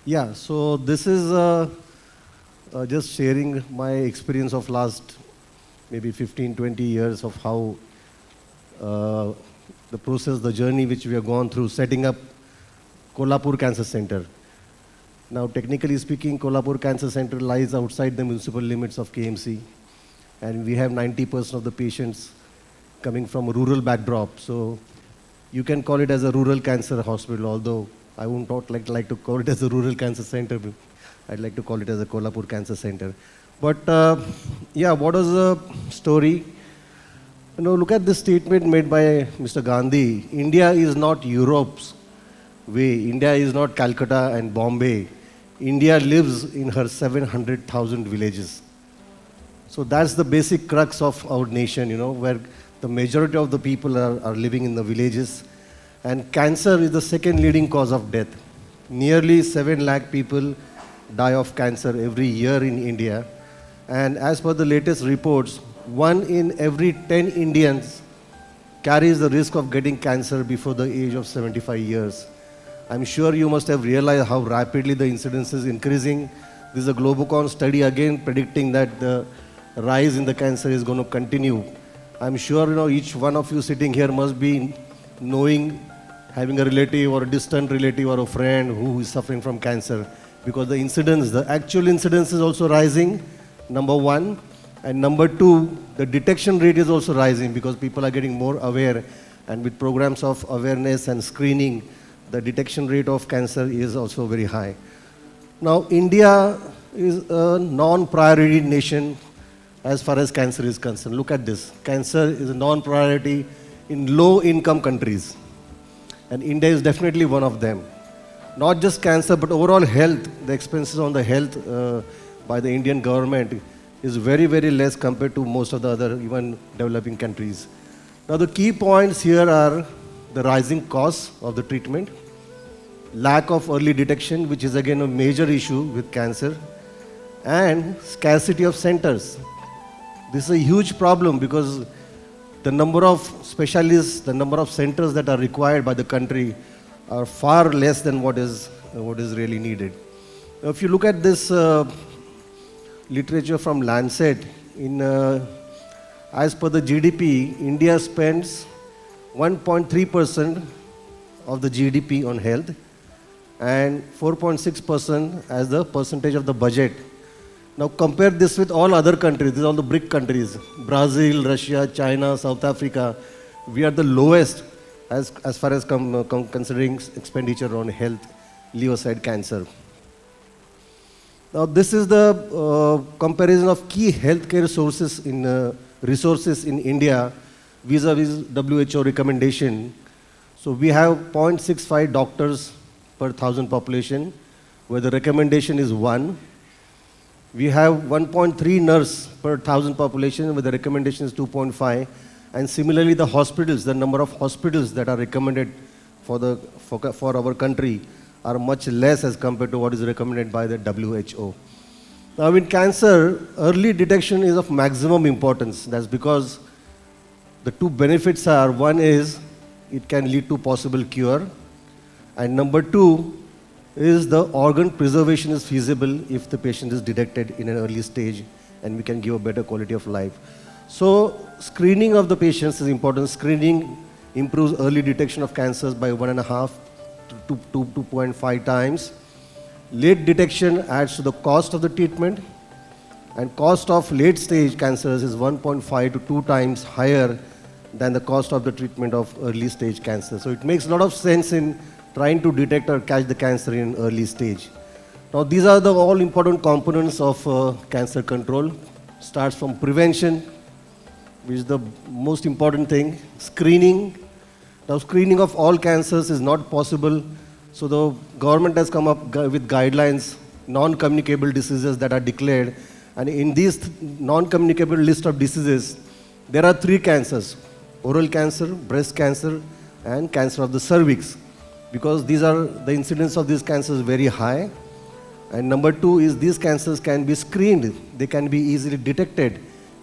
Yeah, so this is just sharing my experience of last maybe 15, 20 years of how uh, the process, the journey which we have gone through setting up Kolhapur Cancer Center. Now, technically speaking, Kolhapur Cancer Center lies outside the municipal limits of KMC, and we have 90% of the patients coming from a rural backdrop. So you can call it as a rural cancer hospital, although I would not like to call it as a rural cancer center. I'd like to call it as a Kolhapur Cancer Center. But yeah, what was the story? Look at this statement made by Mr. Gandhi. India is not Europe's way. India is not Calcutta and Bombay. India lives in her 700,000 villages. So that's the basic crux of our nation, where the majority of the people are living in the villages. And cancer is the second leading cause of death. Nearly 7 lakh people die of cancer every year in India. And as per the latest reports, 1 in every 10 Indians carries the risk of getting cancer before the age of 75 years. I'm sure you must have realized how rapidly the incidence is increasing. This is a Globocon study again predicting that the rise in the cancer is going to continue. I'm sure each one of you sitting here must be knowing, having a relative or a distant relative or a friend who is suffering from cancer, because the actual incidence is also rising, number one. And number two, the detection rate is also rising because people are getting more aware, and with programs of awareness and screening, the detection rate of cancer is also very high. Now, India is a non-priority nation as far as cancer is concerned. Look at this. Cancer is a non-priority in low-income countries, and India is definitely one of them. Not just cancer, but overall health, the expenses on the health by the Indian government is very, very less compared to most of the other even developing countries. Now, the key points here are the rising costs of the treatment, lack of early detection, which is again a major issue with cancer, and scarcity of centers. This is a huge problem because the number of specialists, the number of centers that are required by the country are far less than what is really needed. Now, if you look at this literature from Lancet, as per the GDP, India spends 1.3% of the GDP on health and 4.6% as the percentage of the budget. Now compare this with all other countries, these are all the BRIC countries, Brazil, Russia, China, South Africa. We are the lowest as far as considering expenditure on health, leave aside cancer. Now this is the comparison of key healthcare resources in India vis-a-vis WHO recommendation. So we have 0.65 doctors per 1,000 population, where the recommendation is 1. We have 1.3 nurse per 1,000 population, where the recommendation is 2.5. And similarly, the hospitals, the number of hospitals that are recommended for our country are much less as compared to what is recommended by the WHO. Now in cancer, early detection is of maximum importance. That's because the two benefits are, one is it can lead to possible cure, and number two is the organ preservation is feasible if the patient is detected in an early stage, and we can give a better quality of life. So screening of the patients is important. Screening improves early detection of cancers by 1.5 to 2.5 times. Late detection adds to the cost of the treatment, and cost of late stage cancers is 1.5 to 2 times higher than the cost of the treatment of early stage cancer. So it makes a lot of sense in trying to detect or catch the cancer in early stage. Now these are the all important components of cancer control. Starts from prevention, which is the most important thing. Screening. Now screening of all cancers is not possible. So the government has come up with guidelines, non-communicable diseases that are declared. And in these non-communicable list of diseases, there are 3 cancers: oral cancer, breast cancer, and cancer of the cervix. Because the incidence of these cancers very high. And number 2 is these cancers can be screened. They can be easily detected.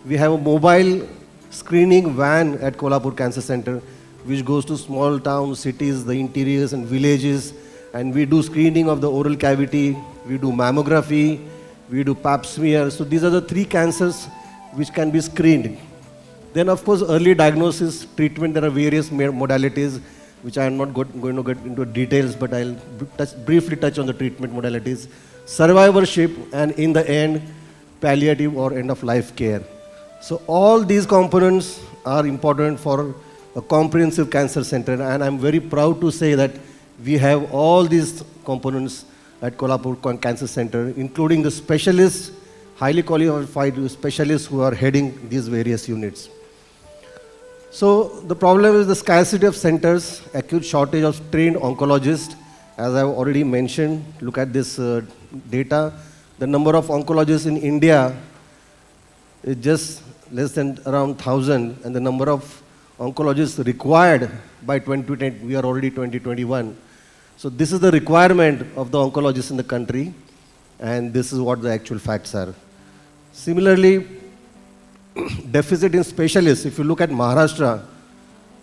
We have a mobile screening van at Kolhapur Cancer Center, which goes to small towns, cities, the interiors and villages, and we do screening of the oral cavity, we do mammography, we do pap smear. So these are the three cancers which can be screened. Then of course early diagnosis, treatment, there are various modalities which I am not going to get into details, but I'll briefly touch on the treatment modalities. Survivorship, and in the end, palliative or end of life care. So all these components are important for a comprehensive cancer center, and I'm very proud to say that we have all these components at Kolhapur Cancer Center, including the specialists, highly qualified specialists who are heading these various units. So the problem is the scarcity of centers, acute shortage of trained oncologists. As I've already mentioned, look at this data. The number of oncologists in India is just less than around 1,000, and the number of oncologists required by 2010, we are already 2021. So this is the requirement of the oncologists in the country, and this is what the actual facts are. Similarly, deficit in specialists. If you look at Maharashtra,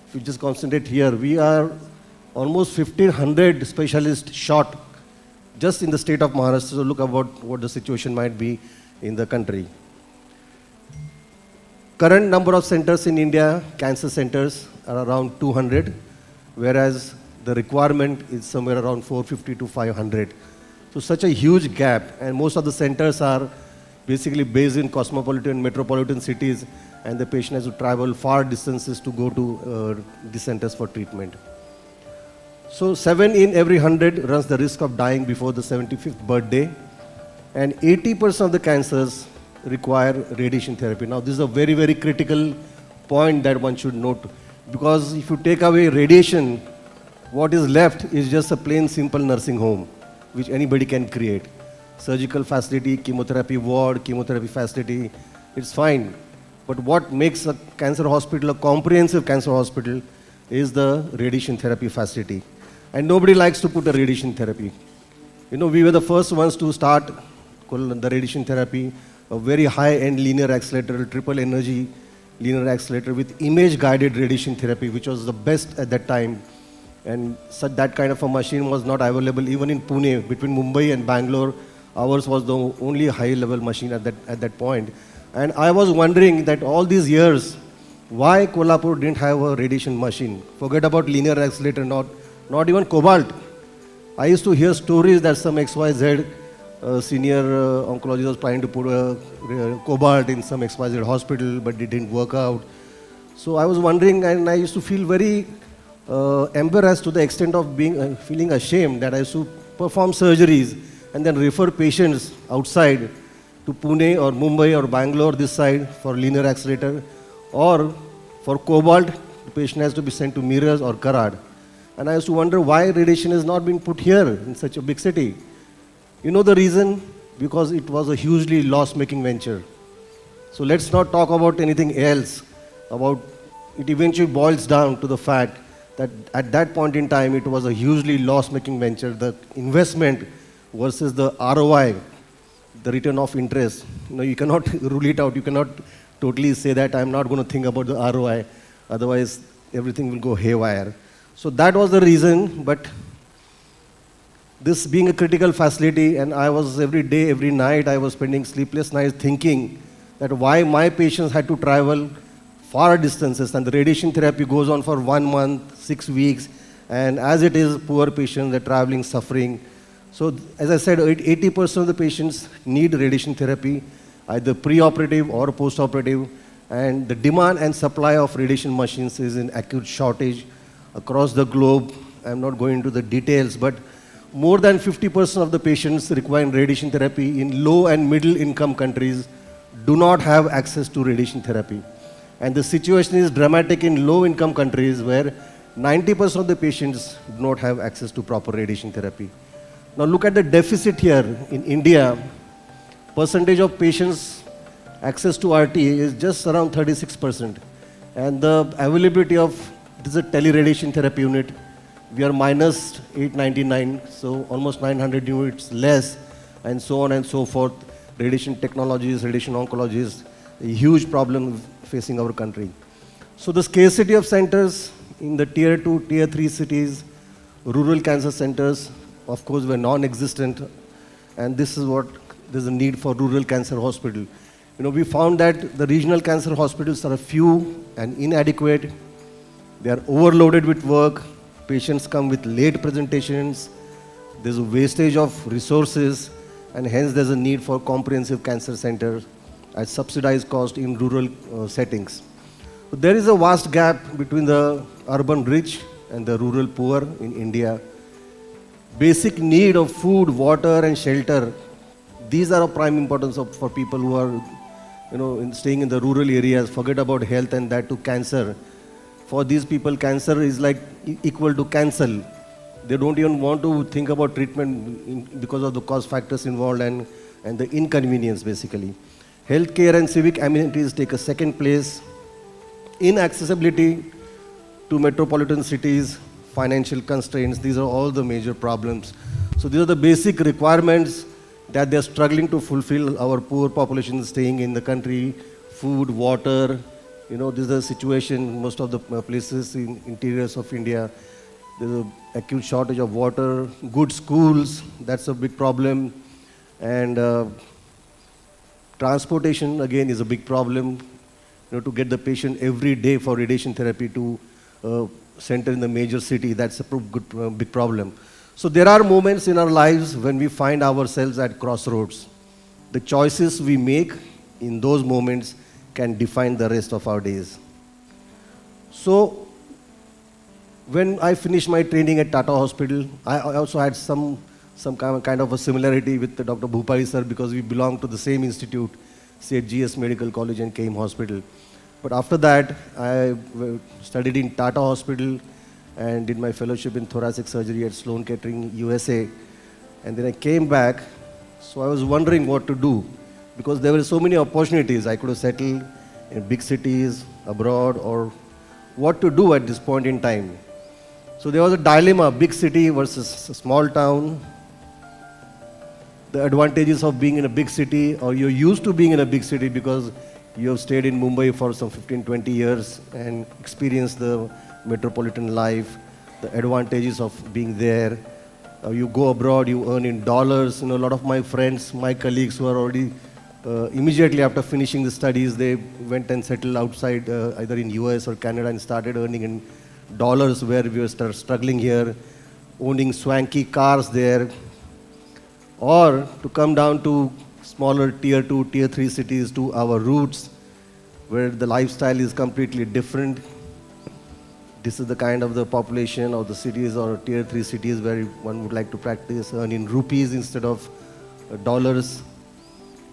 if you just concentrate here, we are almost 1,500 specialists short just in the state of Maharashtra. So look about what the situation might be in the country. Current number of centers in India, cancer centers, are around 200, whereas the requirement is somewhere around 450 to 500. So such a huge gap, and most of the centers are basically based in cosmopolitan, metropolitan cities, and the patient has to travel far distances to go to the centers for treatment. So 7 in every 100 runs the risk of dying before the 75th birthday, and 80% of the cancers require radiation therapy. Now this is a very, very critical point that one should note, because if you take away radiation, what is left is just a plain simple nursing home, which anybody can create. Surgical facility, chemotherapy ward, chemotherapy facility, it's fine. But what makes a cancer hospital a comprehensive cancer hospital is the radiation therapy facility. And nobody likes to put a radiation therapy. You know, we were the first ones to start the radiation therapy, a very high-end linear accelerator, triple energy linear accelerator with image-guided radiation therapy, which was the best at that time. And such that kind of a machine was not available even in Pune. Between Mumbai and Bangalore, ours was the only high-level machine at that point. And I was wondering that all these years, why Kolhapur didn't have a radiation machine? Forget about linear accelerator, not even cobalt. I used to hear stories that some XYZ senior oncologist was trying to put a cobalt in some XYZ hospital, but it didn't work out. So I was wondering, and I used to feel very embarrassed to the extent of being feeling ashamed that I used to perform surgeries and then refer patients outside to Pune or Mumbai or Bangalore this side for linear accelerator, or for cobalt, the patient has to be sent to Mirrors or Karad. And I used to wonder why radiation has not been put here in such a big city. You know the reason? Because it was a hugely loss-making venture. So let's not talk about anything else. It eventually boils down to the fact that at that point in time, it was a hugely loss-making venture. The investment versus the ROI, the return of interest, you cannot rule it out. You cannot totally say that I'm not going to think about the ROI. Otherwise, everything will go haywire. So that was the reason, but this being a critical facility, and I was every day, every night, I was spending sleepless nights thinking that why my patients had to travel far distances, and the radiation therapy goes on for 1 month, 6 weeks, and as it is, poor patients, they're traveling, suffering. So as I said, 80% of the patients need radiation therapy, either pre-operative or post-operative, and the demand and supply of radiation machines is in acute shortage across the globe. I'm not going into the details, but more than 50% of the patients requiring radiation therapy in low and middle income countries do not have access to radiation therapy. And the situation is dramatic in low income countries where 90% of the patients do not have access to proper radiation therapy. Now look at the deficit here. In India, percentage of patients access to RT is just around 36%. And the availability of, this is a teleradiation therapy unit, we are minus 899, so almost 900 units less, and so on and so forth. Radiation technologies, radiation oncologies, a huge problem facing our country. So the scarcity of centers in the tier 2, tier 3 cities, rural cancer centers, of course, were non-existent. And this is what there's a need for rural cancer hospital. We found that the regional cancer hospitals are few and inadequate. They are overloaded with work. Patients come with late presentations. There's a wastage of resources, and hence there's a need for comprehensive cancer centers at subsidized cost in rural settings. So there is a vast gap between the urban rich and the rural poor in India. Basic need of food, water, and shelter, these are of prime importance for people who are staying in the rural areas. Forget about health and that to cancer. For these people, cancer is like equal to cancel. They don't even want to think about treatment because of the cost factors involved and the inconvenience, basically. Healthcare and civic amenities take a second place. Inaccessibility to metropolitan cities, financial constraints, these are all the major problems. So these are the basic requirements that they're struggling to fulfill, our poor population staying in the country. Food, water, this is the situation, most of the places in interiors of India. There's an acute shortage of water, good schools, that's a big problem. And transportation, again, is a big problem. To get the patient every day for radiation therapy to center in the major city, that's a big problem. So there are moments in our lives when we find ourselves at crossroads. The choices we make in those moments can define the rest of our days. So when I finished my training at Tata Hospital, I also had some kind of a similarity with Dr. Bhupali sir, because we belong to the same institute, say GS Medical College and KIM Hospital. But after that, I studied in Tata Hospital and did my fellowship in thoracic surgery at Sloan Kettering, USA. And then I came back, so I was wondering what to do, because there were so many opportunities. I could have settled in big cities, abroad, or what to do at this point in time. So there was a dilemma, big city versus a small town. The advantages of being in a big city, or you're used to being in a big city because you have stayed in Mumbai for some 15, 20 years and experienced the metropolitan life, the advantages of being there. You go abroad, you earn in dollars. A lot of my friends, my colleagues who are already, immediately after finishing the studies, they went and settled outside, either in US or Canada, and started earning in dollars, where we were struggling here, owning swanky cars there. Or to come down to smaller tier 2, tier 3 cities, to our roots, where the lifestyle is completely different. This is the kind of the population of the cities or tier 3 cities where one would like to practice, earn in rupees instead of dollars,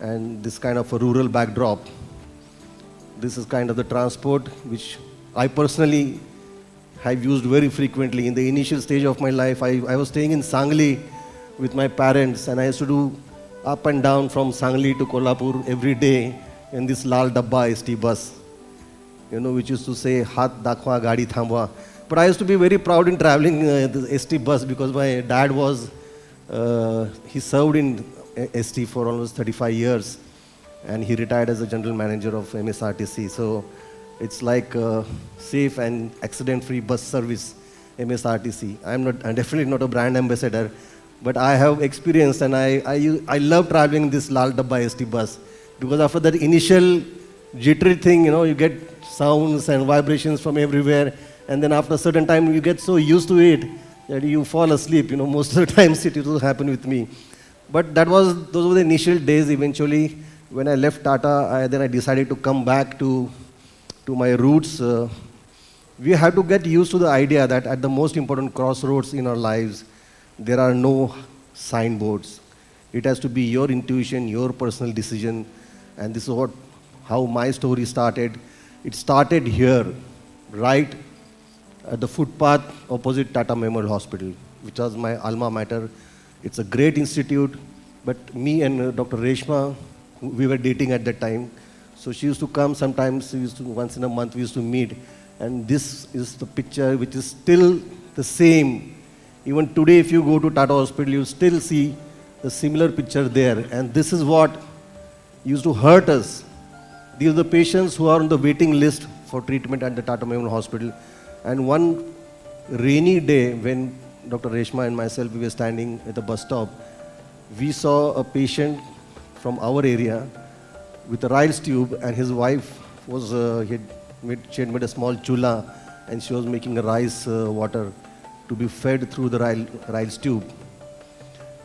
and this kind of a rural backdrop. This is kind of the transport which I personally have used very frequently. In the initial stage of my life, I was staying in Sangli with my parents, and I used to do up and down from Sangli to Kolhapur every day in this Lal Dabba ST bus, which used to say, Hath Dakhwa, Gadi Thambwa. But I used to be very proud in traveling the ST bus, because my dad was, he served in ST for almost 35 years, and he retired as a general manager of MSRTC. So it's like safe and accident-free bus service, MSRTC. I'm definitely not a brand ambassador, but I have experienced, and I love traveling this Lal Dabba ST bus, because after that initial jittery thing, you get sounds and vibrations from everywhere, and then after a certain time you get so used to it that you fall asleep. Most of the times it will happen with me. But those were the initial days. Eventually, when I left Tata, then I decided to come back to my roots. We have to get used to the idea that at the most important crossroads in our lives, there are no signboards. It has to be your intuition, your personal decision, and this is how my story started. It started here, right at the footpath opposite Tata Memorial Hospital, which was my alma mater. It's a great institute, but me and Dr. Reshma, we were dating at that time. So she used to come sometimes, once in a month we used to meet. And this is the picture which is still the same. Even today, if you go to Tata Hospital, you still see the similar picture there. And this is what used to hurt us. These are the patients who are on the waiting list for treatment at the Tata Memorial Hospital. And one rainy day, when Dr. Reshma and myself, we were standing at the bus stop. We saw a patient from our area with a Ryle's tube, and his wife was, she had made a small chula, and she was making a rice water to be fed through the Ryle's tube.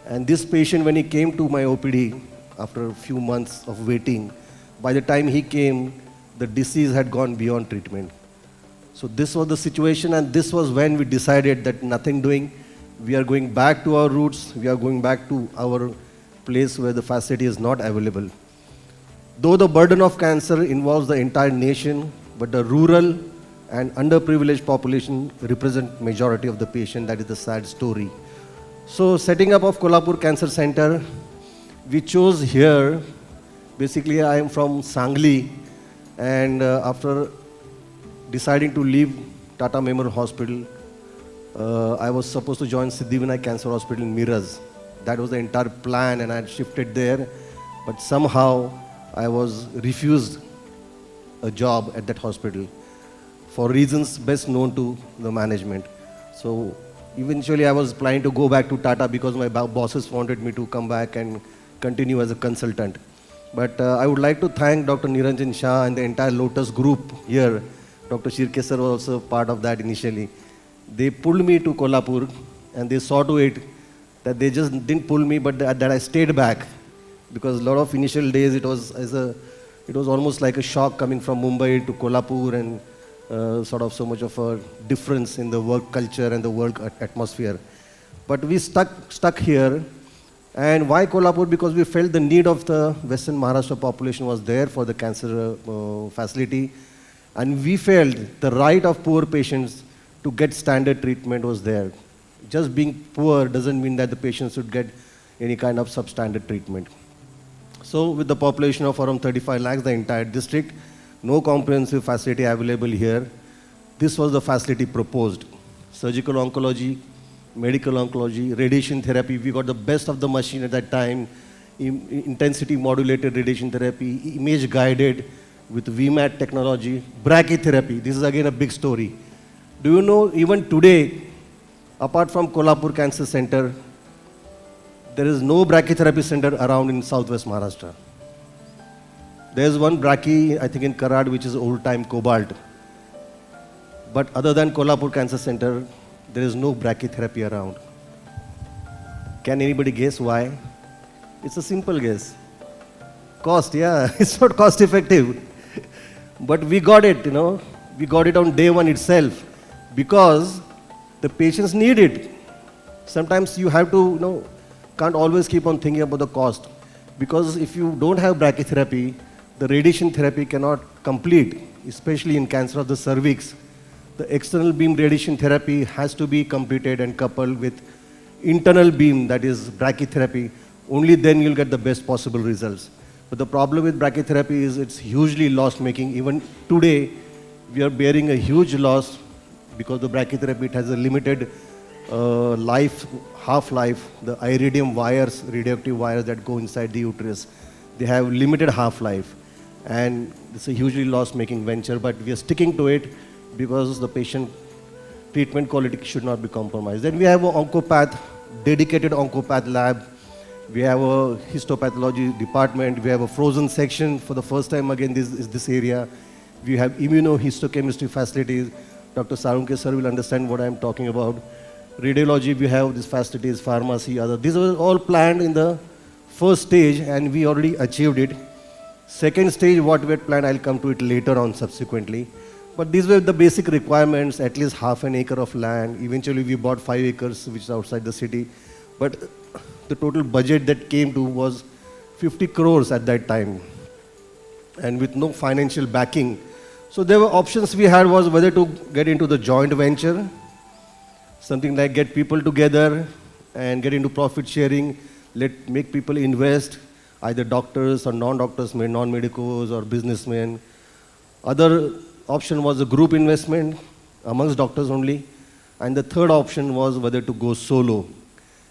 And this patient, when he came to my OPD, after a few months of waiting, by the time he came, the disease had gone beyond treatment. So this was the situation, and this was when we decided that nothing doing, we are going back to our roots, we are going back to our place where the facility is not available. Though the burden of cancer involves the entire nation, but the rural and underprivileged population represent majority of the patient. That is the sad story. So setting up of Kolhapur Cancer Center, we chose here, basically I am from Sangli, and after deciding to leave Tata Memorial Hospital, I was supposed to join Siddhivinayak Cancer Hospital in Miraz. That was the entire plan, and I had shifted there, but somehow I was refused a job at that hospital for reasons best known to the management. So eventually I was planning to go back to Tata because my bosses wanted me to come back and continue as a consultant. But I would like to thank Dr. Niranjan Shah and the entire Lotus group here. Dr. Shirkesar was also part of that initially. They pulled me to Kolhapur, and they saw to it that they just didn't pull me, but that I stayed back. Because a lot of initial days it was almost like a shock coming from Mumbai to Kolhapur, and sort of so much of a difference in the work culture and the work atmosphere. But we stuck here. And why Kolhapur? Because we felt the need of the Western Maharashtra population was there for the cancer facility. And we felt the right of poor patients to get standard treatment was there. Just being poor doesn't mean that the patients should get any kind of substandard treatment. So with the population of around 35 lakhs, the entire district, no comprehensive facility available here, this was the facility proposed. Surgical oncology, medical oncology, radiation therapy, we got the best of the machine at that time, intensity modulated radiation therapy, image guided with VMAT technology, brachytherapy. This is again a big story. Do you know, even today, apart from Kolhapur Cancer Center, there is no brachytherapy center around in Southwest Maharashtra. There is one brachy, I think in Karad, which is old-time Cobalt. But other than Kolhapur Cancer Center, there is no brachytherapy around. Can anybody guess why? It's a simple guess. Cost, yeah, it's not cost effective. But we got it, we got it on day one itself because the patients need it. Sometimes you have to, can't always keep on thinking about the cost, because if you don't have brachytherapy, the radiation therapy cannot complete, especially in cancer of the cervix. The external beam radiation therapy has to be completed and coupled with internal beam, that is brachytherapy. Only then you'll get the best possible results. But the problem with brachytherapy is it's hugely loss-making. Even today, we are bearing a huge loss because the brachytherapy, it has a limited half-life. The iridium wires, radioactive wires that go inside the uterus, they have limited half-life. And it's a hugely loss-making venture, but we are sticking to it because the patient treatment quality should not be compromised. Then we have an oncopath, dedicated oncopath lab. We have a histopathology department. We have a frozen section for the first time again this area. We have immunohistochemistry facilities. Dr. Sarunke sir will understand what I'm talking about. Radiology, we have these facilities, pharmacy, other. These were all planned in the first stage, and we already achieved it. Second stage, what we had planned, I'll come to it later on subsequently. But these were the basic requirements, at least half an acre of land. Eventually, we bought 5 acres, which is outside the city. But the total budget that came to was 50 crores at that time, and with no financial backing. So there were options we had was whether to get into the joint venture, something like get people together and get into profit sharing, make people invest, either doctors or non-doctors, non-medicos or businessmen. Other option was a group investment amongst doctors only. And the third option was whether to go solo.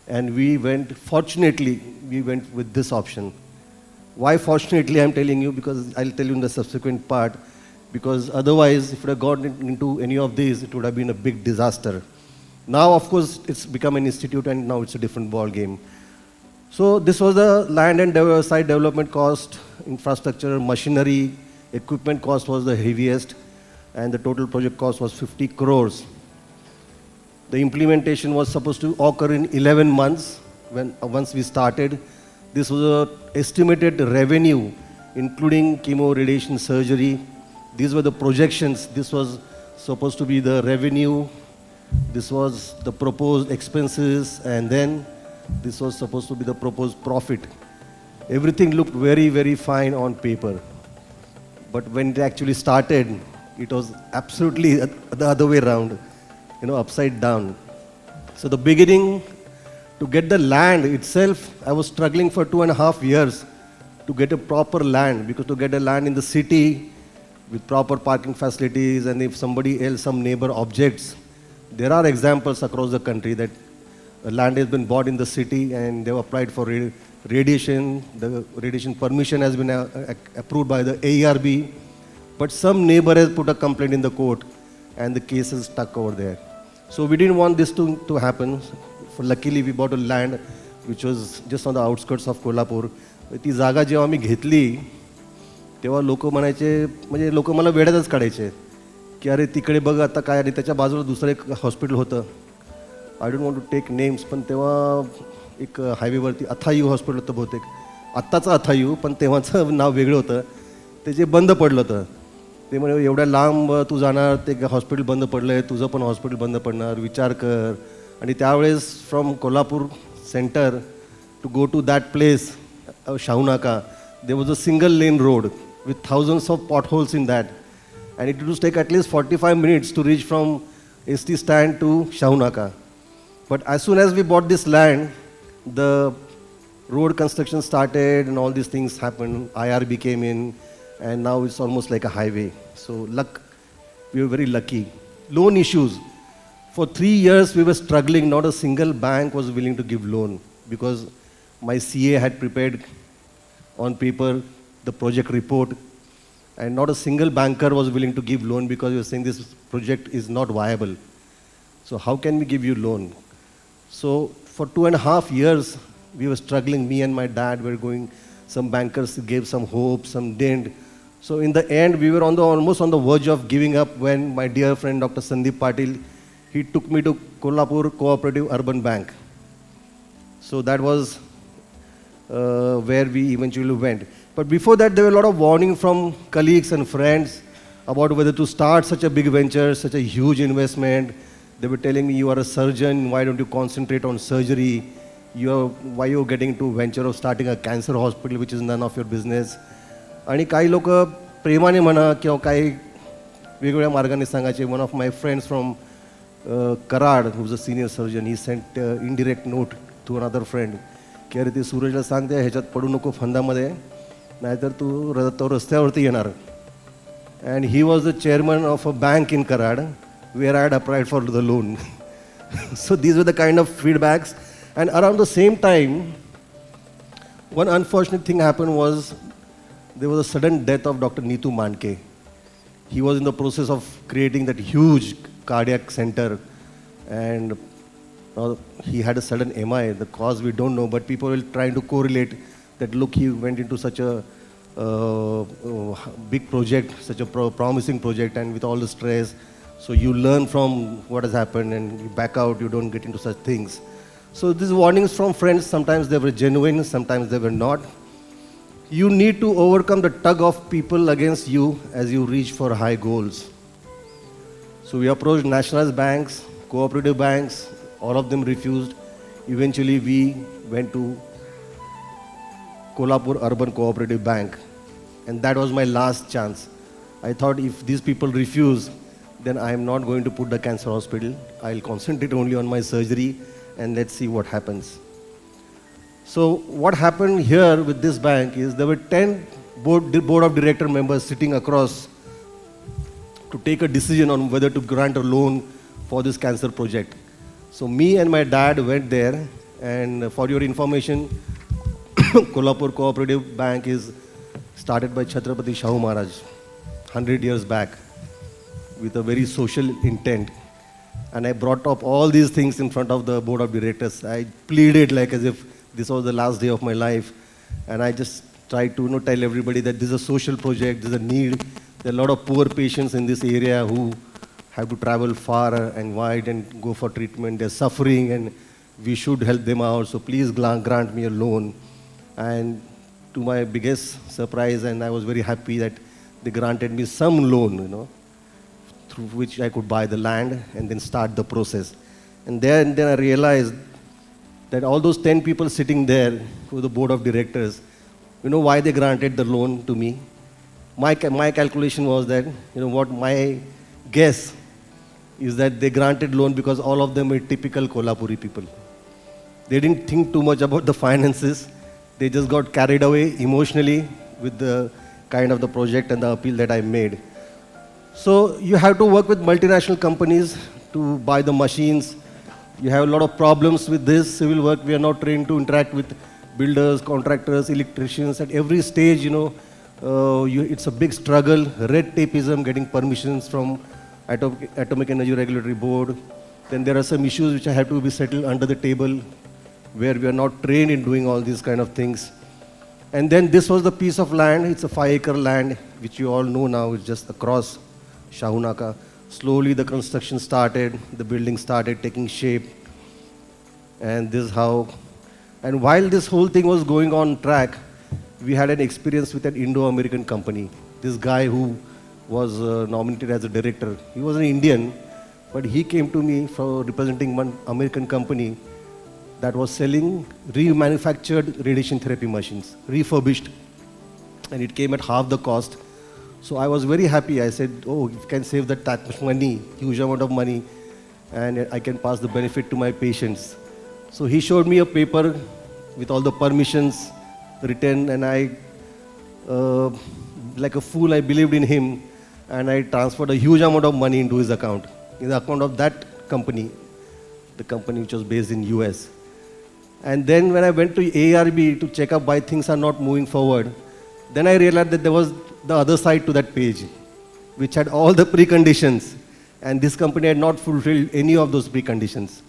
And fortunately, we went with this option. Why fortunately, I'm telling you, because I'll tell you in the subsequent part, because otherwise, if it had gone into any of these, it would have been a big disaster. Now, of course, it's become an institute and now it's a different ball game. So this was the land and site development cost, infrastructure, machinery, equipment cost was the heaviest, and the total project cost was 50 crores. The implementation was supposed to occur in 11 months. Once we started, this was a estimated revenue, including chemo, radiation, surgery. These were the projections. This was supposed to be the revenue. This was the proposed expenses, and then this was supposed to be the proposed profit. Everything looked very, very fine on paper. But when it actually started, it was absolutely the other way around, upside down. So the beginning, to get the land itself, I was struggling for 2.5 years to get a proper land, because to get a land in the city with proper parking facilities, and if somebody else, some neighbor objects, there are examples across the country that land has been bought in the city and they've applied for radiation. The radiation permission has been approved by the AERB, but some neighbor has put a complaint in the court and the case is stuck over there. So we didn't want this to happen. Luckily, we bought a land which was just on the outskirts of Kolhapur. ती जागा जेव्हा आम्ही घेतली तेव्हा लोक म्हणायचे, म्हणजे लोक मला वेड्यातच काढायचे की अरे तिकडे बघ आता काय, आणि त्याच्या बाजूला दुसरं एक हॉस्पिटल होतं. I don't want to take names, पण तेव्हा एक हायवेवरती अथायू हॉस्पिटल होतं बहुतेक, आत्ताचं अथायू, पण तेव्हाचं नाव वेगळं होतं. ते जे बंद पडलं होतं, ते म्हणजे एवढ्या लांब तू जाणार, ते हॉस्पिटल बंद पडलं आहे, तुझं पण हॉस्पिटल बंद पडणार, विचार कर. आणि त्यावेळेस from Kolhapur centre to go to that place, Shahunaka, there was a single lane road with thousands of potholes in that, and it used to take at least 45 minutes to reach from ST stand to Shaunaka. But as soon as we bought this land, the road construction started and all these things happened. IRB came in and now it's almost like a highway. So we were very lucky. Loan issues. For 3 years we were struggling. Not a single bank was willing to give loan because my CA had prepared on paper the project report, and not a single banker was willing to give loan because we were saying this project is not viable. So how can we give you loan? So for 2.5 years we were struggling. Me and my dad were going. Some bankers gave some hope, some didn't. So in the end we were almost on the verge of giving up when my dear friend Dr. Sandeep Patil, he took me to Kolhapur Cooperative Urban Bank. So that was where we eventually went. But before that, there were a lot of warning from colleagues and friends about whether to start such a big venture, such a huge investment. They were telling me, you are a surgeon, why don't you concentrate on surgery? Why you're getting into venture of starting a cancer hospital, which is none of your business. आणि काही लोक प्रेमाने म्हणा किंवा काही वेगवेगळ्या मार्गाने सांगायचे. One of my friends from Karad, who's a senior surgeon, he sent indirect note to another friend की अरे ते सूरजला सांगते ह्याच्यात पडू नको फंदामध्ये, नाहीतर तू रस्त्यावरती येणार. And he was the chairman of a bank in Karad where I had applied for the loan. So these were the kind of feedbacks. And around the same time, one unfortunate thing happened was there was a sudden death of Dr. Neetu Manke. He was in the process of creating that huge cardiac center, and he had a sudden MI. The cause we don't know, but people were trying to correlate that, look, he went into such a big project, such a promising project, and with all the stress. So you learn from what has happened and you back out, you don't get into such things. So these warnings from friends, sometimes they were genuine, sometimes they were not. You need to overcome the tug of people against you as you reach for high goals. So we approached nationalized banks, cooperative banks, all of them refused. Eventually we went to Kolhapur Urban Cooperative Bank, and that was my last chance. I thought if these people refuse, then I am not going to put the cancer hospital. I'll concentrate only on my surgery and let's see what happens. So what happened here with this bank is there were 10 board of director members sitting across to take a decision on whether to grant a loan for this cancer project. So me and my dad went there, and for your information, Kolhapur Cooperative Bank is started by Chhatrapati Shahu Maharaj 100 years back with a very social intent. And I brought up all these things in front of the board of directors. I pleaded like as if this was the last day of my life. And I just tried to tell everybody that this is a social project, there's a need. There are a lot of poor patients in this area who have to travel far and wide and go for treatment. They're suffering and we should help them out. So please grant me a loan. And to my biggest surprise, and I was very happy that they granted me some loan, through which I could buy the land and then start the process. And then I realized that all those 10 people sitting there who were the board of directors, why they granted the loan to me? My calculation was that, what my guess is that they granted loan because all of them are typical Kolhapuri people. They didn't think too much about the finances. They just got carried away emotionally with the kind of the project and the appeal that I made. So you have to work with multinational companies to buy the machines. You have a lot of problems with this civil work. We are not trained to interact with builders, contractors, electricians. At every stage, it's a big struggle. Red tapeism, getting permissions from Atomic Energy Regulatory Board. Then there are some issues which have to be settled under the table, where we are not trained in doing all these kind of things. And then this was the piece of land. It's a 5-acre land, which you all know now. It's just across Shahunaka. Slowly the construction started, the building started taking shape. And this is how, and while this whole thing was going on track, we had an experience with an Indo-American company. This guy who was nominated as a director, he was an Indian, but he came to me for representing one American company that was selling remanufactured radiation therapy machines, refurbished, and it came at half the cost. So I was very happy. I said, oh, if you can save that much money, huge amount of money, and I can pass the benefit to my patients. So he showed me a paper with all the permissions written, and I, like a fool, I believed in him, and I transferred a huge amount of money into his account, in the account of that company, the company which was based in US. And then when I went to ARB to check up why things are not moving forward, then I realized that there was the other side to that page, which had all the preconditions, and this company had not fulfilled any of those preconditions.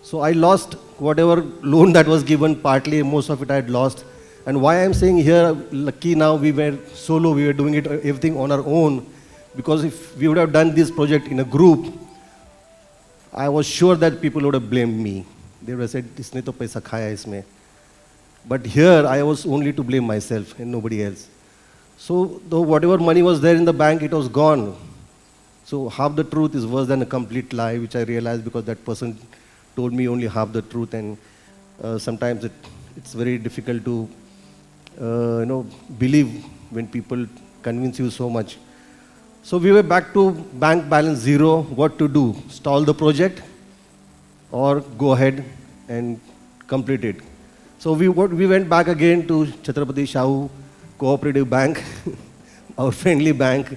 So I lost whatever loan that was given, partly, most of it I had lost. And why I'm saying here, lucky now we were solo, we were doing it everything on our own, because if we would have done this project in a group, I was sure that people would have blamed me. They would have said, "Isne to paisa khaya isme." But here, I was only to blame myself and nobody else. So though whatever money was there in the bank, it was gone. So half the truth is worse than a complete lie, which I realized because that person told me only half the truth, and sometimes it's very difficult to believe when people convince you so much. So we were back to bank balance zero. What to do? Stall the project or go ahead and complete it? So we went back again to Chhatrapati Shahu Cooperative Bank, our friendly bank.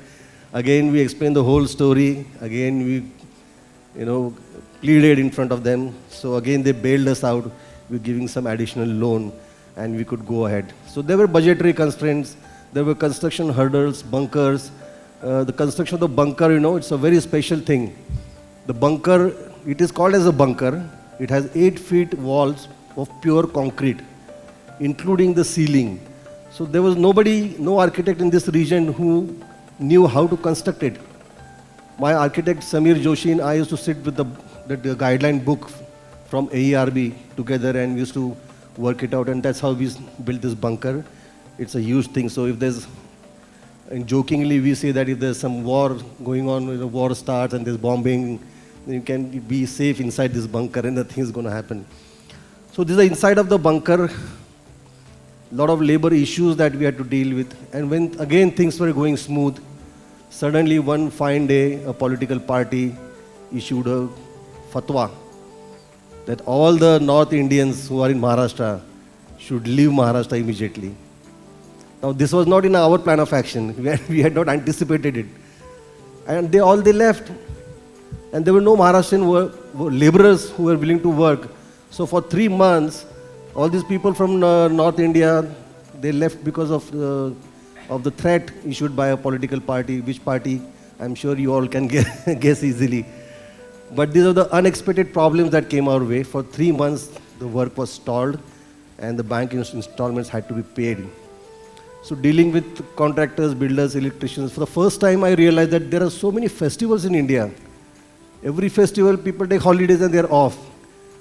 Again, we explained the whole story. Again, we, pleaded in front of them. So again, they bailed us out with giving some additional loan, and we could go ahead. So there were budgetary constraints. There were construction hurdles, bunkers. The construction of the bunker, it's a very special thing. The bunker, it is called as a bunker. It has 8 feet walls of pure concrete, including the ceiling. So there was no architect in this region who knew how to construct it. My architect Samir Joshi and I used to sit with the guideline book from AERB together, and we used to work it out, and that's how we built this bunker. It's a huge thing. So if there's, and jokingly we say that if there's some war going on, when the war starts and there's bombing, then you can be safe inside this bunker and nothing is going to happen. So this is the inside of the bunker. A lot of labor issues that we had to deal with. And when again things were going smooth, suddenly one fine day a political party issued a fatwa that all the North Indians who are in Maharashtra should leave Maharashtra immediately. Now this was not in our plan of action. We had not anticipated it. And they left. And there were no Maharashtrian laborers who were willing to work. So for 3 months, all these people from North India, they left because of the threat issued by a political party. Which party? I'm sure you all can guess easily. But these are the unexpected problems that came our way. For 3 months, the work was stalled and the bank installments had to be paid. So dealing with contractors, builders, electricians, for the first time I realized that there are so many festivals in India. Every festival, people take holidays and they're off.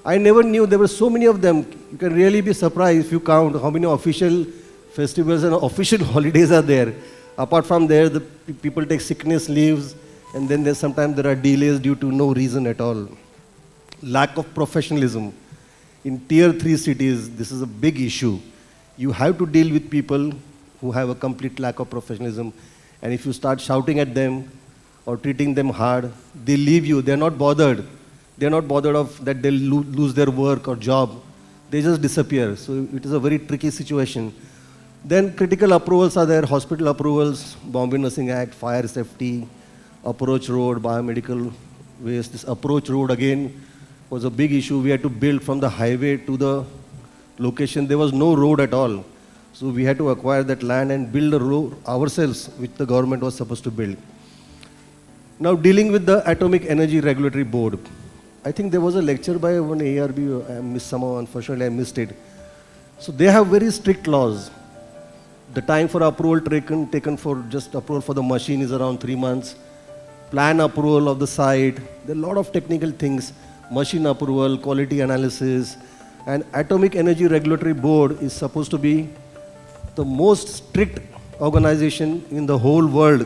I never knew there were so many of them. You can really be surprised if you count how many official festivals and official holidays are there. Apart from there, the people take sickness leaves, and then sometimes there are delays due to no reason at all. Lack of professionalism. In tier 3 cities, this is a big issue. You have to deal with people who have a complete lack of professionalism, and if you start shouting at them or treating them hard, they leave you. They're not bothered. They're not bothered of that they'll lose their work or job. They just disappear. So it is a very tricky situation. Then critical approvals are there, hospital approvals, Bombay Nursing Act, fire safety, approach road, biomedical waste. This approach road again was a big issue. We had to build from the highway to the location. There was no road at all. So we had to acquire that land and build a road ourselves, which the government was supposed to build. Now dealing with the Atomic Energy Regulatory Board. I think there was a lecture by one ARB, I missed somehow, unfortunately I missed it. So they have very strict laws. The time for approval taken for just approval for the machine is around 3 months. Plan approval of the site, there are a lot of technical things. Machine approval, quality analysis, and Atomic Energy Regulatory Board is supposed to be the most strict organization in the whole world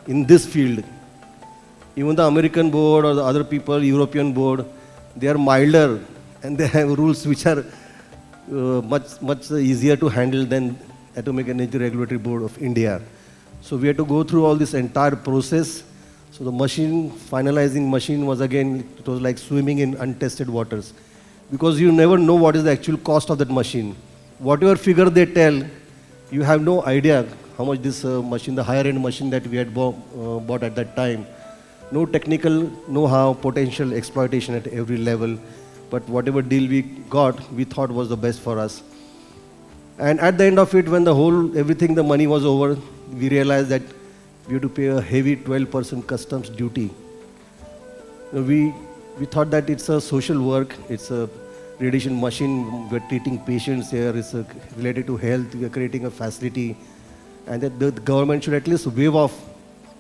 in this field. Even the American board or the other people, European board, they are milder and they have rules which are much easier to handle than Atomic Energy Regulatory Board of India. So we had to go through all this entire process. So the finalizing machine was again, it was like swimming in untested waters. Because you never know what is the actual cost of that machine. Whatever figure they tell, you have no idea how much this machine, the higher end machine that we had bought at that time. No technical know-how, potential exploitation at every level. But whatever deal we got, we thought was the best for us. And at the end of it, when everything, the money was over, we realized that we had to pay a heavy 12% customs duty. We thought that it's a social work, it's a radiation machine, we're treating patients here, it's related to health, we're creating a facility, and that the government should at least waive off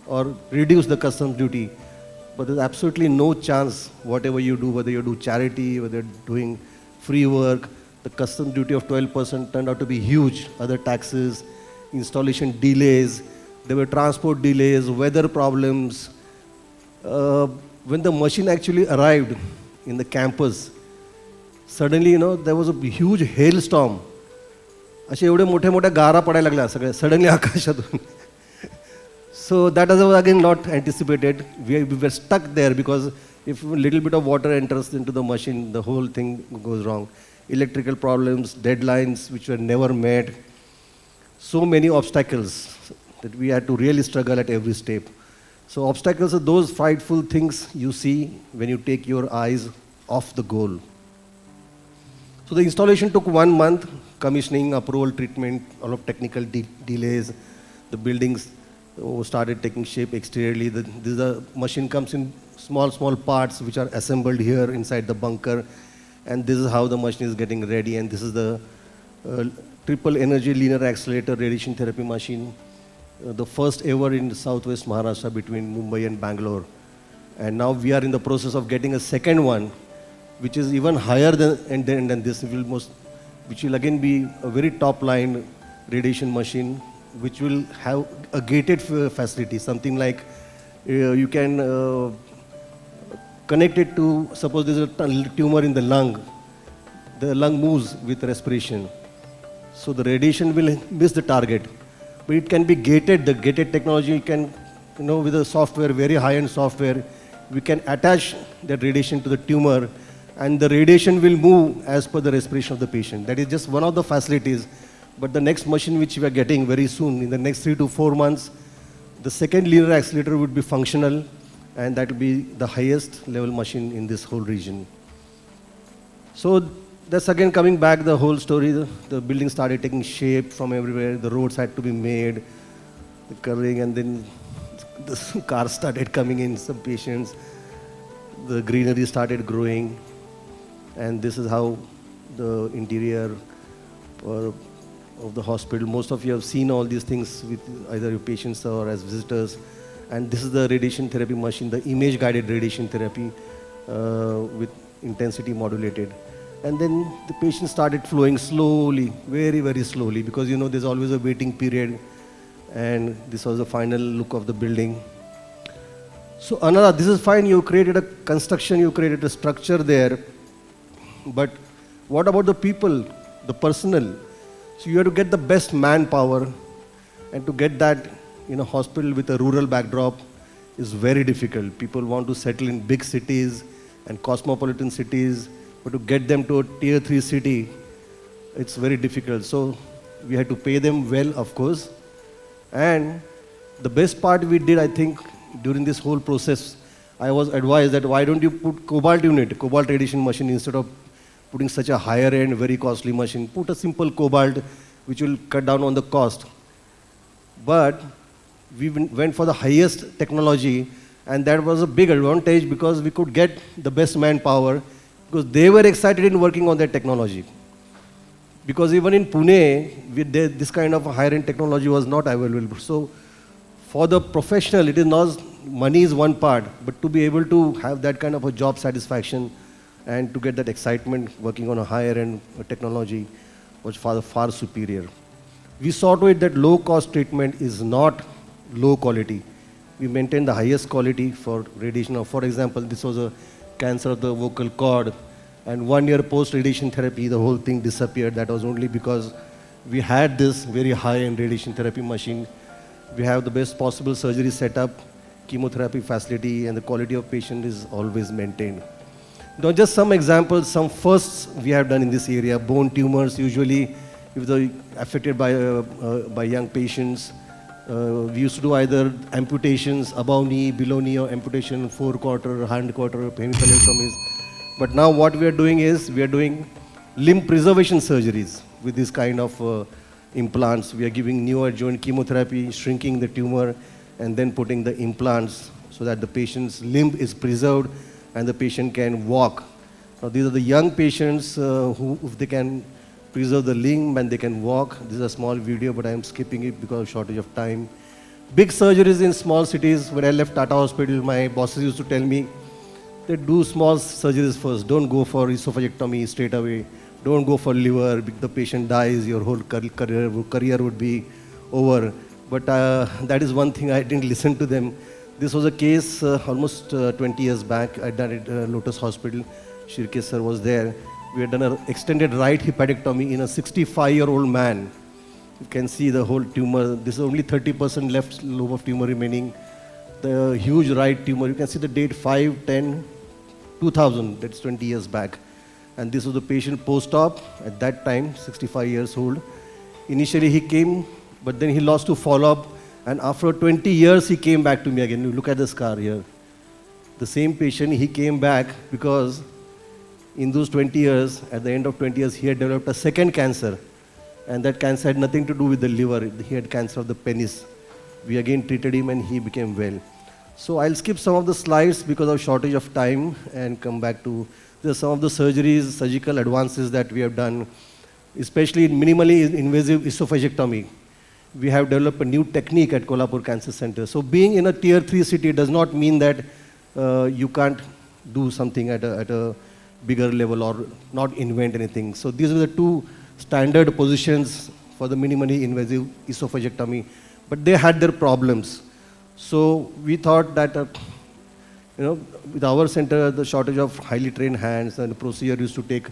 or reduce the customs duty. But there's absolutely no chance, whatever you do, whether you do charity, whether you're doing free work, the customs duty of 12% turned out to be huge. Other taxes, installation delays, there were transport delays, weather problems. When the machine actually arrived in the campus, suddenly, there was a huge hailstorm. अशा एवढे मोठ्या गारा पडायला लागल्या सगळ्या suddenly आकाशातून. So that was again not anticipated. We were stuck there because if a little bit of water enters into the machine, the whole thing goes wrong. Electrical problems, deadlines which were never met. So many obstacles that we had to really struggle at every step. So obstacles are those frightful things you see when you take your eyes off the goal. So the installation took 1 month, commissioning, approval, treatment, all of technical delays. The buildings started taking shape exteriorly. The machine comes in small parts which are assembled here inside the bunker. And this is how the machine is getting ready. And this is the triple energy linear accelerator radiation therapy machine. The first ever in southwest Maharashtra between Mumbai and Bangalore. And now we are in the process of getting a second one, which is even higher than this, which will again be a very top line radiation machine, which will have a gated facility, something like you can connect it to, suppose there's a tumor in the lung moves with respiration. So the radiation will miss the target. But it can be gated. The gated technology can, with the software, very high-end software, we can attach that radiation to the tumor and the radiation will move as per the respiration of the patient. That is just one of the facilities. But the next machine which we are getting very soon, in the next 3 to 4 months, the second linear accelerator would be functional and that will be the highest level machine in this whole region. So that's again coming back the whole story. The building started taking shape from everywhere. The roads had to be made, the curving, and then the cars started coming in, some patients. the greenery started growing, and this is how the interior of the hospital. Most of you have seen all these things with either your patients or as visitors. And this is the radiation therapy machine, the image-guided radiation therapy with intensity modulated. And then the patient started flowing slowly, very, very slowly, because you know there's always a waiting period. And this was the final look of the building. So Anara, this is fine, you created a construction, you created a structure there. But what about the people, the personnel? So you have to get the best manpower, and to get that in a hospital with a rural backdrop is very difficult. People want to settle in big cities and cosmopolitan cities, but to get them to a tier 3 city, it's very difficult. So we had to pay them well, of course. And the best part we did, I think, during this whole process, I was advised that why don't you put cobalt unit, cobalt radiation machine, instead of putting such a higher end, very costly machine. Put a simple cobalt, which will cut down on the cost. But we went for the highest technology, and that was a big advantage because we could get the best manpower, because they were excited in working on that technology. Because even in Pune, this kind of higher end technology was not available. So for the professional, it is not, money is one part, but to be able to have that kind of a job satisfaction and to get that excitement working on a higher end technology was far superior. We saw to it that low cost treatment is not low quality. We maintain the highest quality for radiation. For example, this was a cancer of the vocal cord, and 1 year post radiation therapy, the whole thing disappeared. That was only because we had this very high-end radiation therapy machine. We have the best possible surgery setup, chemotherapy facility, and the quality of patient is always maintained. Now, just some examples, some firsts we have done in this area. Bone tumors, usually if they're affected by young patients, we used to do either amputations above knee, below knee, or amputation, forequarter, hindquarter, hemipalectomies. But now what we are doing is, we are doing limb preservation surgeries with this kind of implants. We are giving neoadjuvant chemotherapy, shrinking the tumor, and then putting the implants so that the patient's limb is preserved and the patient can walk. Now these are the young patients who, if they can preserve the limb and they can walk. This is a small video, but I am skipping it because of shortage of time. Big surgeries in small cities. When I left Tata Hospital, my bosses used to tell me, they do small surgeries first. Don't go for esophagectomy straight away. Don't go for liver. If the patient dies, your whole career would be over. But that is one thing I didn't listen to them. This was a case almost 20 years back. I done it at Lotus Hospital. Shirke sir was there. We had done an extended right hepatectomy in a 65-year-old man. You can see the whole tumor. This is only 30% left lobe of tumor remaining. The huge right tumor. You can see the date 5, 10, 2000. That's 20 years back. And this was the patient post-op at that time, 65 years old. Initially he came, but then he lost to follow-up. And after 20 years, he came back to me again. You look at the scar here. The same patient, he came back because in those 20 years, at the end of 20 years, he had developed a second cancer. And that cancer had nothing to do with the liver. He had cancer of the penis. We again treated him and he became well. So I'll skip some of the slides because of shortage of time and come back to some of the surgeries, surgical advances that we have done, especially in minimally invasive esophagectomy. We have developed a new technique at Kolhapur Cancer Center. So being in a tier 3 city does not mean that you can't do something at a bigger level or not invent anything. So these are the two standard positions for the minimally invasive esophagectomy, but they had their problems. So we thought that, with our center, the shortage of highly trained hands and the procedure used to take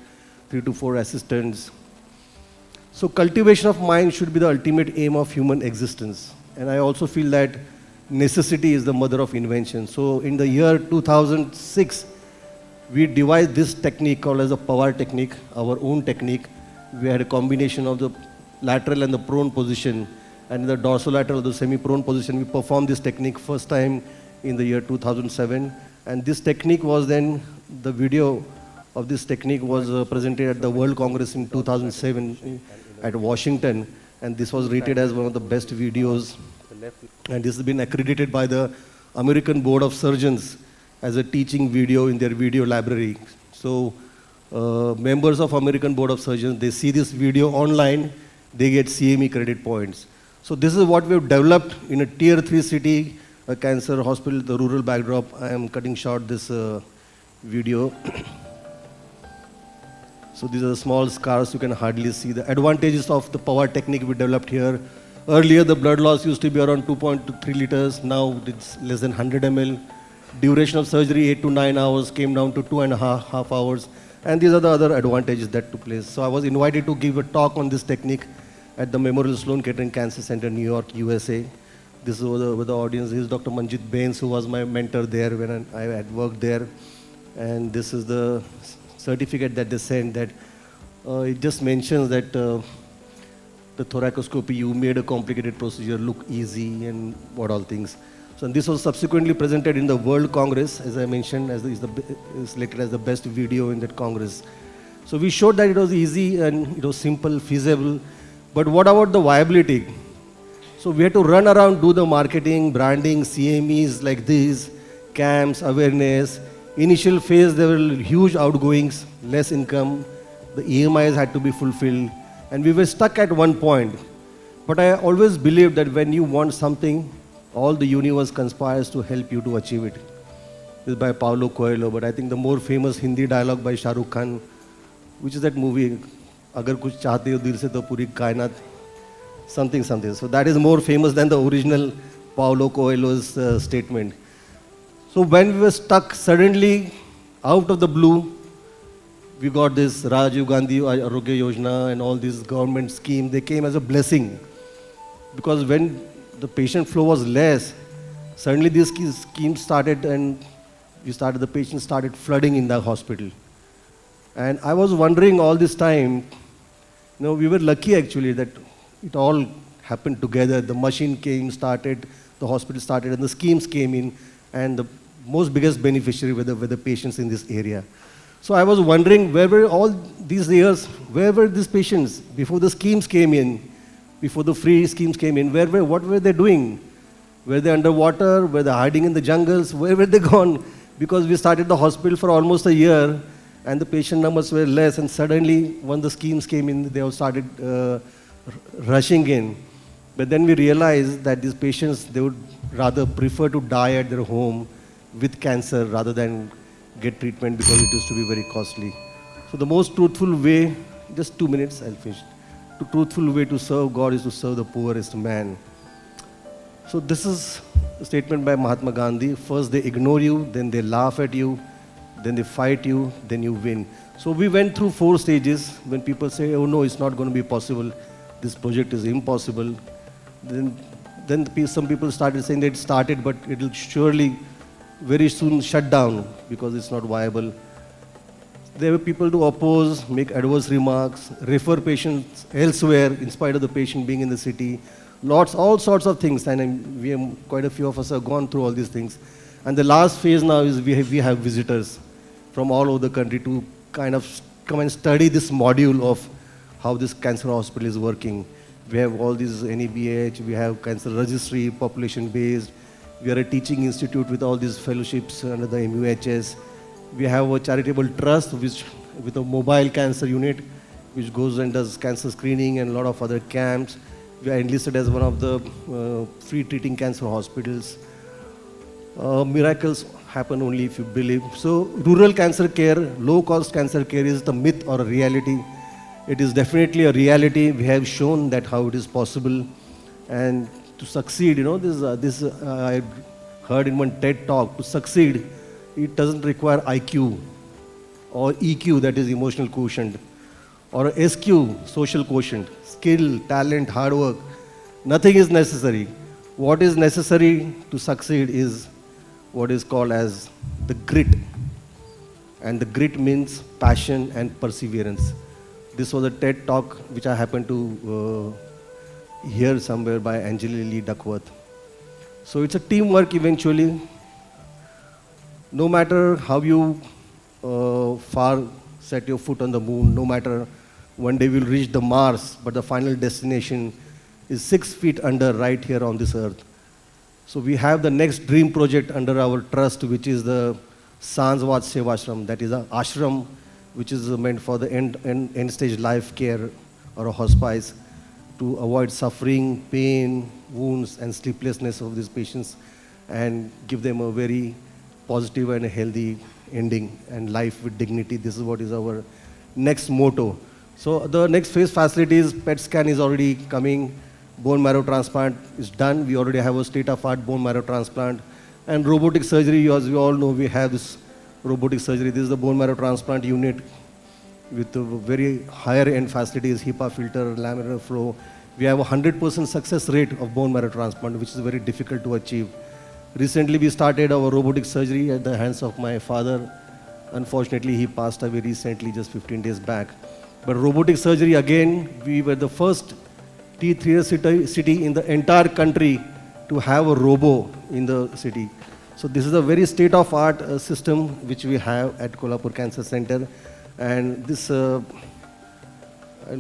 3 to 4 assistants. So cultivation of mind should be the ultimate aim of human existence. And I also feel that necessity is the mother of invention. So in the year 2006, we devised this technique called as a power technique, our own technique. We had a combination of the lateral and the prone position. And in the dorsolateral, the semi-prone position, we performed this technique first time in the year 2007. And this technique was then, the video of this technique was presented at the World Congress in 2007 at Washington. And this was rated as one of the best videos. And this has been accredited by the American Board of Surgeons as a teaching video in their video library. So members of American Board of Surgeons, they see this video online, they get CME credit points. So this is what we've developed in a tier 3 city, a cancer hospital, the rural backdrop. I am cutting short this video. So these are the small scars, you can hardly see. The advantages of the power technique we developed here. Earlier, the blood loss used to be around 2.3 liters. Now it's less than 100 ml. Duration of surgery, 8 to 9 hours, came down to 2.5 hours. And these are the other advantages that took place. So I was invited to give a talk on this technique at the Memorial Sloan Kettering Cancer Center, New York, USA. This is with the audience. This is Dr. Manjit Bains, who was my mentor there when I had worked there. And this is the certificate that they sent, that it just mentions that the thoracoscopy, you made a complicated procedure look easy and what all things. So this was subsequently presented in the World Congress, as I mentioned, as is selected as the best video in that Congress. So we showed that it was easy and it was simple, feasible. But what about the viability? So we had to run around, do the marketing, branding, CMEs like this, camps, awareness. Initial phase, there were huge outgoings, less income. The EMIs had to be fulfilled. And we were stuck at one point. But I always believed that when you want something, all the universe conspires to help you to achieve it. This is by Paulo Coelho, but I think the more famous Hindi dialogue by Shah Rukh Khan, which is that movie, Agar Kuch Chahte Ho Dil Se To Puri Kainat, something. So that is more famous than the original Paulo Coelho's statement. So when we were stuck, suddenly, out of the blue, we got this Rajiv Gandhi Arogya Yojana and all these government schemes. They came as a blessing. Because when the patient flow was less, suddenly these schemes started and the patients started flooding in the hospital. And I was wondering all this time, we were lucky actually that it all happened together. The machine started, the hospital started, and the schemes came in, and the most biggest beneficiary were the patients in this area. So I was wondering, where were all these years, where were these patients before the schemes came in, before the free schemes came in, what were they doing? Were they underwater? Were they hiding in the jungles? Where were they gone? Because we started the hospital for almost a year, and the patient numbers were less, and suddenly, when the schemes came in, they all started rushing in. But then we realized that these patients, they would rather prefer to die at their home with cancer rather than get treatment because it used to be very costly. So the most truthful way, just 2 minutes, I'll finish. The truthful way to serve God is to serve the poorest man. So this is a statement by Mahatma Gandhi. First they ignore you, then they laugh at you, then they fight you, then you win. So we went through 4 stages. When people say, oh no, it's not going to be possible, this project is impossible, then some people started saying that it started, but it will surely very soon shut down because it's not viable. There were people to oppose, make adverse remarks, refer patients elsewhere in spite of the patient being in the city. All sorts of things, and quite a few of us have gone through all these things. And the last phase now is we have visitors from all over the country to kind of come and study this module of how this cancer hospital is working. We have all these NEBH, we have cancer registry, population-based. We are a teaching institute with all these fellowships under the MUHS. We have a charitable trust with a mobile cancer unit, which goes and does cancer screening and a lot of other camps. We are enlisted as one of the free treating cancer hospitals. Miracles happen only if you believe. So rural cancer care, low-cost cancer care is the myth or a reality. It is definitely a reality. We have shown that how it is possible. And to succeed, I heard in one TED talk, to succeed, it doesn't require IQ or EQ, that is emotional quotient, or SQ, social quotient, skill, talent, hard work. Nothing is necessary. What is necessary to succeed is what is called as the grit. And the grit means passion and perseverance. This was a TED talk which I happened to hear somewhere by Angela Lee Duckworth. So it's a teamwork eventually. No matter how you far set your foot on the moon, no matter one day we'll reach the Mars, but the final destination is 6 feet under right here on this earth. So we have the next dream project under our trust, which is the Sansvad Sevashram, that is an ashram which is meant for the end stage life care or a hospice to avoid suffering, pain, wounds, and sleeplessness of these patients and give them a very positive and a healthy ending and life with dignity. This is what is our next motto. So the next phase facilities, PET scan is already coming, bone marrow transplant is done. We already have a state-of-art bone marrow transplant. And robotic surgery, as we all know, we have this robotic surgery. This is the bone marrow transplant unit with very higher end facilities, HEPA filter, laminar flow. We have a 100% success rate of bone marrow transplant, which is very difficult to achieve. Recently, we started our robotic surgery at the hands of my father. Unfortunately, he passed away recently, just 15 days back. But robotic surgery, again, we were the first T3 city in the entire country to have a robo in the city. So this is a very state-of-art system which we have at Kolhapur Cancer Center. And this, I'll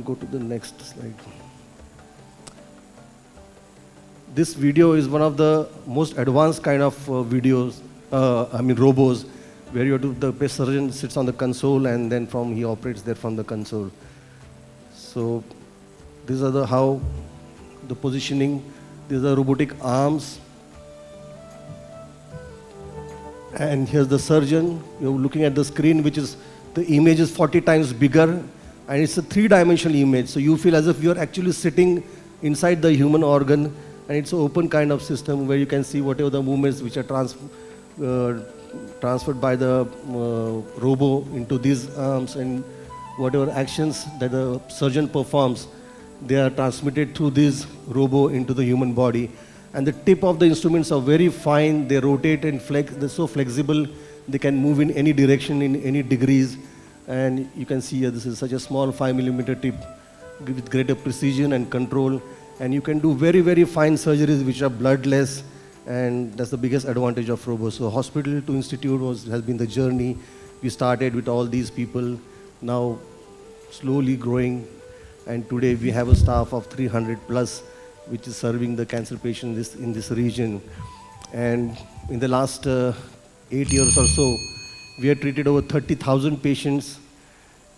go to the next slide. This video is one of the most advanced kind of videos, robos, where you have to, the surgeon sits on the console and then he operates there from the console. So these are how the positioning, these are robotic arms. And here's the surgeon. You're looking at the screen, which is, the image is 40 times bigger, and it's a 3-dimensional image. So you feel as if you're actually sitting inside the human organ, and it's an open kind of system where you can see whatever the movements which are transferred by the robo into these arms, and whatever actions that the surgeon performs, they are transmitted through this robo into the human body. And the tip of the instruments are very fine, they rotate and flex, they're so flexible, they can move in any direction, in any degrees. And you can see here, this is such a small 5mm tip with greater precision and control. And you can do very, very fine surgeries which are bloodless, and that's the biggest advantage of robo. So hospital to institute has been the journey. We started with all these people, now slowly growing, and today we have a staff of 300 plus, which is serving the cancer patients in this region. And in the last 8 years or so, we have treated over 30,000 patients.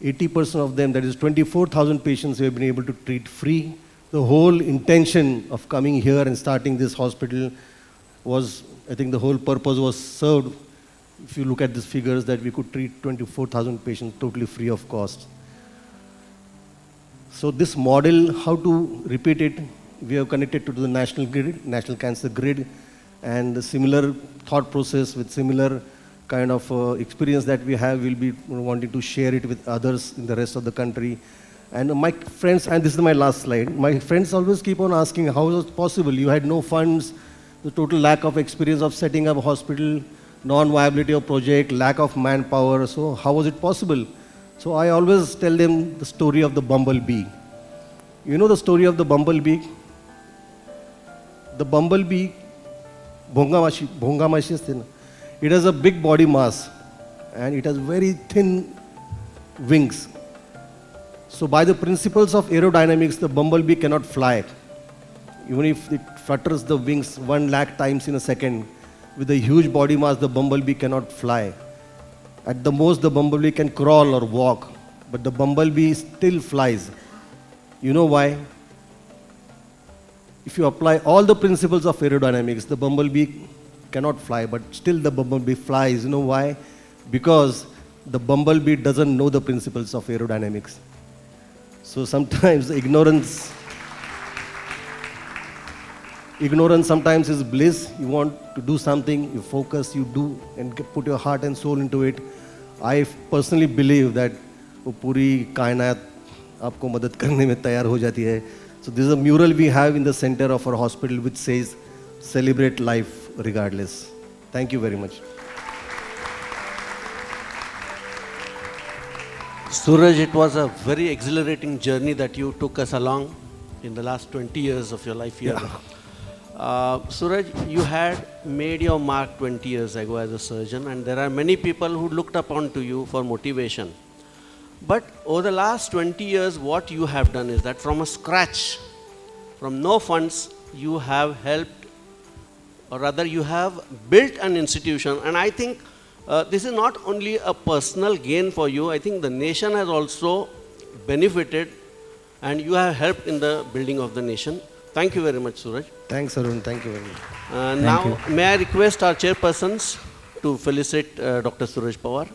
80% of them, that is 24,000 patients, we have been able to treat free. The whole intention of coming here and starting this hospital was, I think the whole purpose was served. If you look at these figures, that we could treat 24,000 patients totally free of cost. So this model, how to repeat it, we have connected to the national grid, national cancer grid, and the similar thought process with similar kind of experience that we have, we'll be wanting to share it with others in the rest of the country. And my friends, and this is my last slide, my friends always keep on asking, how is it possible? You had no funds, the total lack of experience of setting up a hospital, non-viability of project, lack of manpower, so how was it possible? So I always tell them the story of the bumblebee. You know the story of the bumblebee? The bumblebee, Bhongamashi, it has a big body mass and it has very thin wings. So by the principles of aerodynamics, the bumblebee cannot fly. Even if it flutters the wings 100,000 times in a second, with a huge body mass, the bumblebee cannot fly. At the most, the bumblebee can crawl or walk, but the bumblebee still flies. You know why? If you apply all the principles of aerodynamics, the bumblebee cannot fly, but still the bumblebee flies. You know why? Because the bumblebee doesn't know the principles of aerodynamics. So sometimes ignorance sometimes is bliss. You want to do something, you focus, you do, and put your heart and soul into it. I personally believe that वो पूरी कायनात आपको मदद करने में तैयार हो जाती है. So this is a mural we have in the center of our hospital which says, "Celebrate life regardless." Thank you very much. Suraj, it was a very exhilarating journey that you took us along in the last 20 years of your life here. Yeah. Suraj, you had made your mark 20 years ago as a surgeon, and there are many people who looked upon to you for motivation. But over the last 20 years, what you have done is that from a scratch, from no funds, you have helped, or rather you have built an institution. And I think This is not only a personal gain for you, I think the nation has also benefited and you have helped in the building of the nation. Thank you very much, Suraj. Thanks, Arun. Thank you very much. Now, may I request our chairpersons to felicitate Dr. Suraj Pawar.